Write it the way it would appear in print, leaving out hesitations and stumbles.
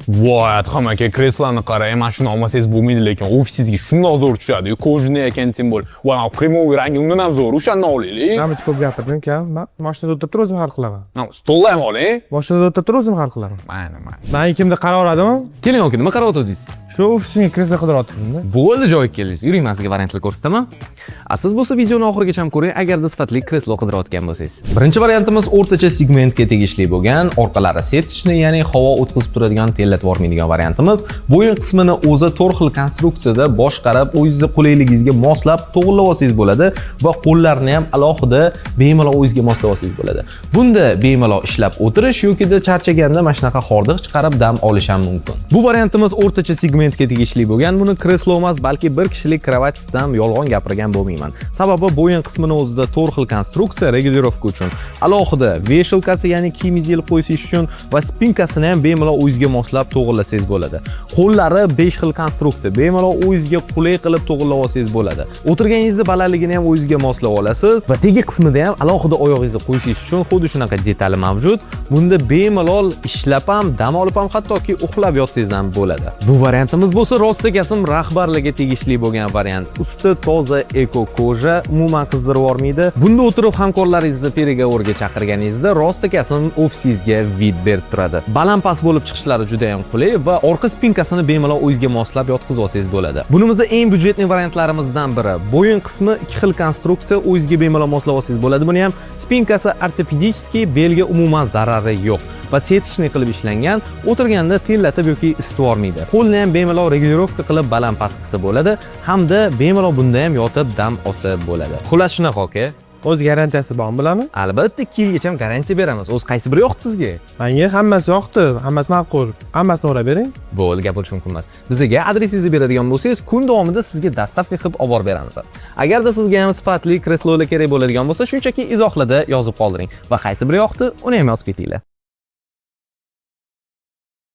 Voy, Adham aka, kresloni qarang, mana shuni olmasangiz bo'lmaydi, lekin ofisingizga shundoq zo'r tushadi. Kojniy ekan, tim bo'l. Va, kremoviy rangi undan ham zo'r. O'shandan olaylik. Nima ko'p gapirding, uka? Mashinada o'tirib turib o'zim hal qilaman. Stolda ham oling. Mashinada o'tirib turib o'zim hal qilaman. Mayli. Men kimda qaror oradimi? Keling aka, nima qaror o'tirdingiz? Shu ofisingga kreslo qidiryaptimda. Bo'ldi, joyiga keldingiz. Yuring, men sizga variantlar ko'rsataman. Siz bo'lsa videoni oxirigacha ham ko'ring, agarda sifatli kreslo qidirayotgan bo'lsangiz. Birinchi variantimiz o'rtacha segmentga tegishli bo'lgan, orqalari setishni, ya'ni havo o'tkazib turadigan, tellatib yormaydigan variantimiz. Bo'yin qismini o'zi 4 xil konstruksiyada boshqarib, o'zingizning qulayligingizga moslab to'g'rilab olsangiz bo'ladi va qo'llarni ham alohida bemalol o'zingizga moslab olsangiz bo'ladi. Bunda bemalol ishlab o'tirish yokida charchaganda mana shunaqa hordiq chiqarib dam olish ham mumkin. Bu variantimiz o'rtacha segmentga tegishli bo'lgan. Buni kreslo emas, balki bir kishilik krovat sistem yolg'on gapirgan bo'lmayman. Sababi bo'yin qismini o'zida 4 xil konstruksiya regulirovka uchun, alohida veshelkasi, ya'ni kiyimingizni ilib qo'yishingiz uchun va spinkasini ham bemalol o'zingizga moslab to'g'rilasangiz bo'ladi. Qo'llari 5 xil konstruksiya, bemalol o'zingizga qulay qilib to'g'rilab olsangiz bo'ladi. O'tirganingizda balandligini ham o'zingizga moslab olasiz va tegi qismida ham alohida oyog'ingizni qo'yishingiz uchun xuddi shunaqa detali mavjud. Bunda bemalol ishlab ham, dam olib ham, hattoki uxlab yotsangiz ham bo'ladi. Bu variantimiz bo'lsa rostagasim rahbarlarga tegishli bo'lgan variant. Usti toza eko koja, umuman qizdirib yormaydi. Bunda o'tirib hamkorlaringizni perigovorga chaqirganingizda rostagasim ofisingizga vid berib turadi. Baland-past bo'lib chiqishlari juda ham qulay va orqa spinkasini bemalol o'zingizga moslab yotqizib olsangiz bo'ladi. Bunimizda eng byudjetli variantlarimizdan biri. Bo'yin qismi 2 xil konstruksiya, o'zingizga bemalol moslab olsangiz bo'ladi. Buni ham spinkasi ortopediskiy, belga umuman zarari yo'q va setishni qilib ishlangan, o'tirganda tellatib yoki isitib yormaydi. Qo'lni ham bemalol regulirovka qilib baland-past qilsa bo'ladi, hamda bemalol bunda ham yotib dam olsa bo'ladi. Xullas shunaqa aka. O'z garantiyasi bormi bilaman? Albatta 2 yilgacha garantiya beramiz. O'z qaysi biri yoqdi sizga? Menga hammasi yoqdi, hammasi ma'qul. Hammasini o'rab bering. Bo'ldi, gap bo'lishi mumkin emas. Bizga adresingizni beradigan bo'lsangiz, kun davomida sizga dastavka qilib olib borib beramiz. Agarda sizga ham sifatli kreslolar kerak bo'ladigan bo'lsa, shunchaki izohlarda yozib qoldiring va qaysi biri yoqdi, uni ham yozib ketinglar.